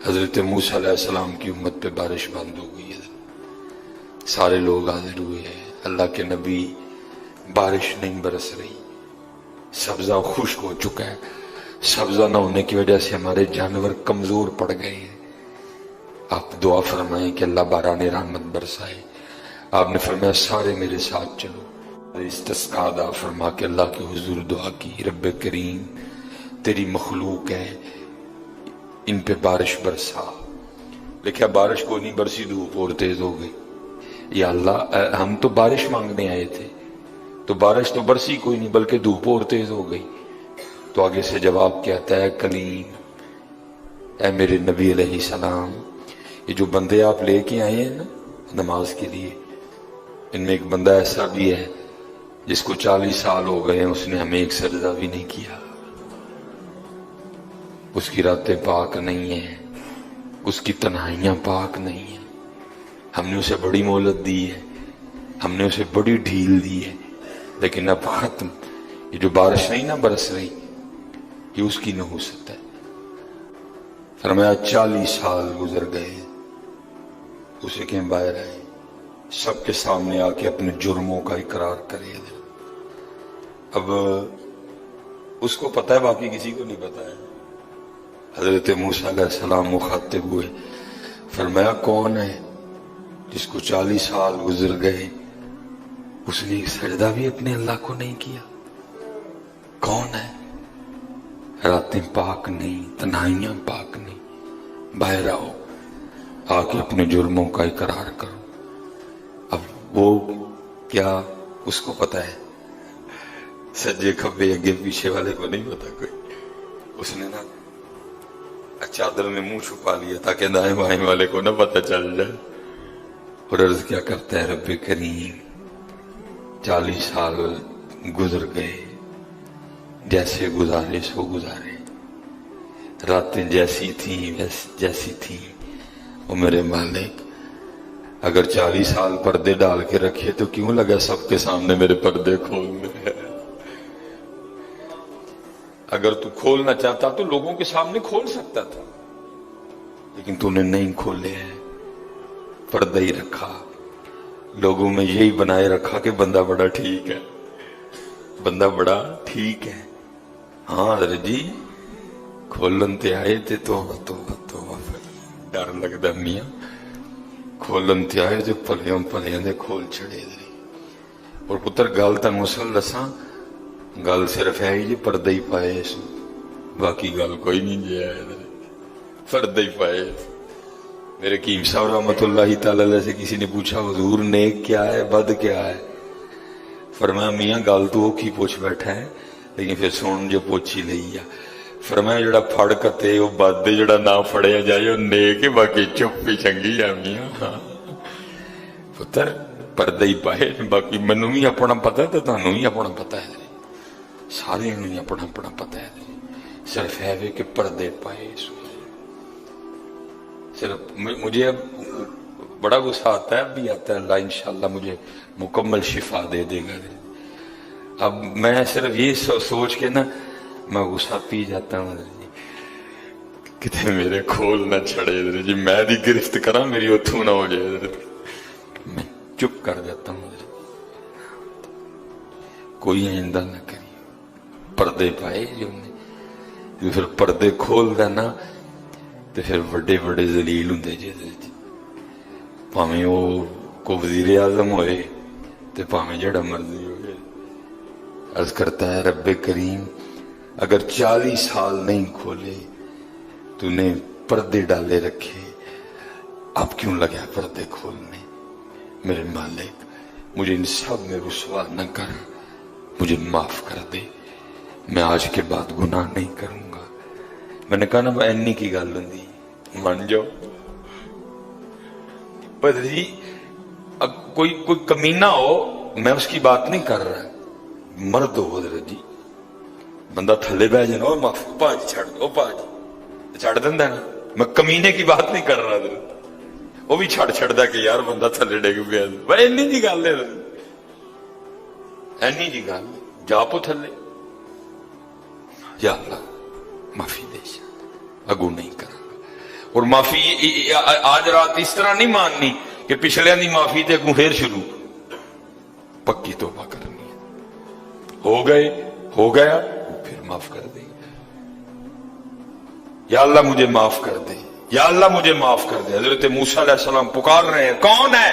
حضرت موسیٰ علیہ السلام کی امت پہ بارش بند ہو گئی ہے، سارے لوگ حاضر ہوئے ہیں، اللہ کے نبی، بارش نہیں برس رہی، سبزہ خشک ہو چکا ہے، سبزہ نہ ہونے کی وجہ سے ہمارے جانور کمزور پڑ گئے ہیں، آپ دعا فرمائیں کہ اللہ باران رحمت برسائے۔ آپ نے فرمایا سارے میرے ساتھ چلو، استسقاء ادا فرما کے اللہ کے حضور دعا کی، رب کریم تیری مخلوق ہے، ان پہ بارش برسا۔ لکھا بارش کو نہیں برسی، دھوپ اور تیز ہو گئی۔ یا اللہ ہم تو بارش مانگنے آئے تھے، تو بارش تو برسی کوئی نہیں بلکہ دھوپ اور تیز ہو گئی۔ تو آگے سے جواب کیا آتا ہے، کلیم، اے میرے نبی علیہ السلام، یہ جو بندے آپ لے کے آئے ہیں نا نماز کے لیے، ان میں ایک بندہ ایسا بھی ہے جس کو 40 سال ہو گئے ہیں، اس نے ہمیں ایک سجدہ بھی نہیں کیا، اس کی راتیں پاک نہیں ہیں، اس کی تنہائیاں پاک نہیں ہیں، ہم نے اسے بڑی مہلت دی ہے، ہم نے اسے بڑی ڈھیل دی ہے، لیکن اب ختم۔ یہ جو بارش نہیں نہ برس رہی، یہ اس کی نحوست ہے۔ فرمایا 40 سال گزر گئے، اسے کہ باہر آئے، سب کے سامنے آ کے اپنے جرموں کا اقرار کرے۔ اب اس کو پتہ ہے، باقی کسی کو نہیں پتہ ہے۔ حضرت موسیٰ علیہ السلام مخاطب ہوئے، فرمایا کون ہے جس کو 40 سال گزر گئے اس نے ایک سجدہ بھی اپنے اللہ کو نہیں کیا؟ کون ہے؟ راتیں پاک نہیں، تنہائیاں پاک نہیں، باہر آؤ، آ کے اپنے جرموں کا اقرار کرو۔ اب وہ کیا اس کو پتہ ہے؟ سجے کھبے اگے پیچھے والے کو نہیں پتا کوئی۔ اس نے نا چادر میں منہ چھپا لیا تاکہ دائیں بائیں والے کو نہ پتہ چل جائے، اور عرض کیا کرتا ہے، رب کریم 40 سال گزر گئے، جیسے گزارے سو گزارے، راتیں جیسی تھیں جیسی تھیں، وہ میرے مالک اگر 40 سال پردے ڈال کے رکھے تو کیوں لگا سب کے سامنے میرے پردے کھولنے؟ اگر تو کھولنا چاہتا تو لوگوں کے سامنے کھول سکتا تھا، لیکن تو نے نہیں کھولے ہیں، پردہ ہی رکھا، لوگوں میں یہی بنائے رکھا کہ بندہ بڑا ٹھیک ہے، بندہ بڑا ٹھیک ہے۔ ہاں حضرت جی کھولن تے آئے تے تو ڈر لگدا میاں، کھولن تے آئے تے پلیاں پلیاں دے کھول چھڑے دے۔ اور پتر گل تانوں اصل دساں، گل صرف ہے جی پردہ ہی پائے اس، باقی گل کوئی نہیں جی ہے، پردہ ہی پائے۔ میرے حکیم صاحب رحمۃ اللہ تعالی علیہ سے کسی نے پوچھا حضور نیک کیا ہے بد کیا ہے؟ فرمایا میاں گل تو وہ کی پوچھ بیٹھا ہے، لیکن پھر سن جو پوچھی لئی ہے۔ فرمایا جڑا پھڑ کتے وہ بد، جڑا نہ پھڑیا جائے وہ نیک، باقی چپ ہی چنگی ہے میاں۔ پتر پردہ ہی پائے، باقی منوں بھی اپنا پتہ ہے تو تانوں بھی اپنا پتہ ہے، سارے ہی اپنا اپنا پتہ ہے، صرف ہے کہ پردے پائے۔ صرف مجھے اب بڑا غصہ آتا ہے، اب بھی آتا ہے، اللہ انشاءاللہ مجھے مکمل شفا دے دے گا۔ اب میں صرف یہ سوچ کے نا میں غصہ پی جاتا ہوں، کتے میرے کھول نہ چھڑے جی، میں دی گرفت کرا میری اتھو نہ ہو جائے، میں چپ کر جاتا ہوں، کوئی آئندہ نہ کری۔ پردے پائے جو پھر پردے کھول دینا تو پھر بڑے بڑے ذلیل ہوں جی، پاویں وہ کو وزیر اعظم ہوئے تو پاویں جڑا مرضی ہوئے۔ عرض کرتا ہے رب کریم اگر 40 سال نہیں کھولے تو نے پردے ڈالے رکھے، اب کیوں لگا پردے کھولنے؟ میرے مالک مجھے ان سب میں رسوا نہ کر، مجھے معاف کر دے، میں آج کے بعد گناہ نہیں کروں گا۔ میں نے کہا نا میں اینی کی گل ہوں، مان جاؤ۔ پر جی کوئی کمینہ ہو، میں اس کی بات نہیں کر رہا، مرد ہو حضرت جی، بندہ تھلے بہ جائے نا، معاف پاجی چھڑ دو، پاجی چھڑ دیندا نا، میں کمینے کی بات نہیں کر رہا حضرت، وہ بھی چھڑ کہ یار بندہ تھلے ڈگ پیا، بھائی اینی جی گل ہے، اینی جی گل جا پو تھلے، یا اللہ معافی دے، اگو نہیں کروں گا۔ اور معافی آج رات اس طرح نہیں ماننی کہ پچھلے دی معافی تے اگوں پھر شروع، پکی توبہ کرنی ہے، ہو گیا پھر معاف کر دے، یا اللہ مجھے معاف کر دے، یا اللہ مجھے معاف کر دے۔ حضرت موسیٰ علیہ السلام پکار رہے ہیں، کون ہے؟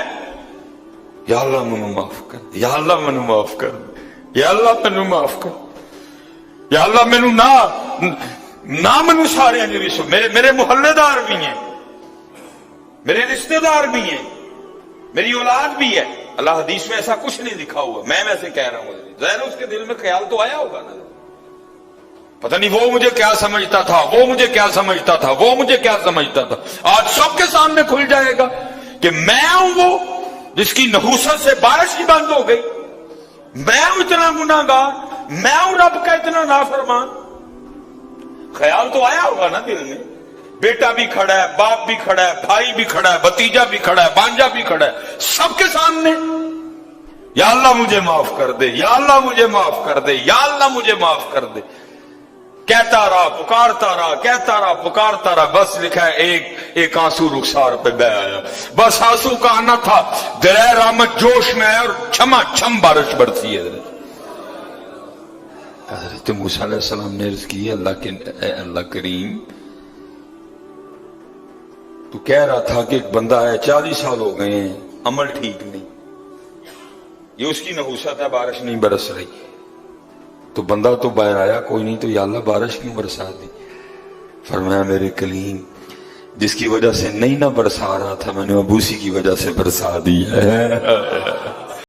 یا اللہ مجھے معاف کر دے، یا اللہ مجھے معاف کر دے، یا اللہ مجھے معاف کر دے، یا اللہ مینوں نہ مینوں سارے انجری، میرے محلے دار بھی ہیں، میرے رشتہ دار بھی ہیں، میری اولاد بھی ہے۔ اللہ حدیث میں ایسا کچھ نہیں لکھا ہوا، میں ویسے کہہ رہا ہوں، ظاہر اس کے دل میں خیال تو آیا ہوگا نا، پتہ نہیں وہ مجھے کیا سمجھتا تھا، وہ مجھے کیا سمجھتا تھا، وہ مجھے کیا سمجھتا تھا۔ آج سب کے سامنے کھل جائے گا کہ میں ہوں وہ جس کی نحوست سے بارش ہی بند ہو گئی، میں ہوں اتنا گناہگار، میں ہوں رب کا اتنا نافرمان۔ خیال تو آیا ہوگا نا دل میں، بیٹا بھی کھڑا ہے، باپ بھی کھڑا ہے، بھائی بھی کھڑا ہے، بھتیجا بھی کھڑا ہے، بانجا بھی کھڑا ہے، سب کے سامنے یا اللہ مجھے معاف کر دے، یا اللہ مجھے معاف کر دے، یا اللہ مجھے معاف کر دے۔ کہتا رہا، پکارتا رہا، کہتا رہا، پکارتا رہا، بس لکھا ہے ایک آنسو رخسار پہ بہ آیا، بس آنسو کا آنا تھا، درہ رحمت جوش میں ہے اور چھما چھم بارش برسی ہے۔ حضرت موسیٰ علیہ السلام نے عرض کی، اللہ کریم، تو کہہ رہا تھا کہ ایک بندہ ہے 40 سال ہو گئے ہیں، عمل ٹھیک نہیں، یہ اس کی نحوست ہے، بارش نہیں برس رہی، تو بندہ تو باہر آیا کوئی نہیں، تو یا اللہ بارش کیوں برسا دی؟ فرمایا میرے کلیم، جس کی وجہ سے نہیں نہ برسا رہا تھا میں نے ابوسی کی وجہ سے برسا دی ہے۔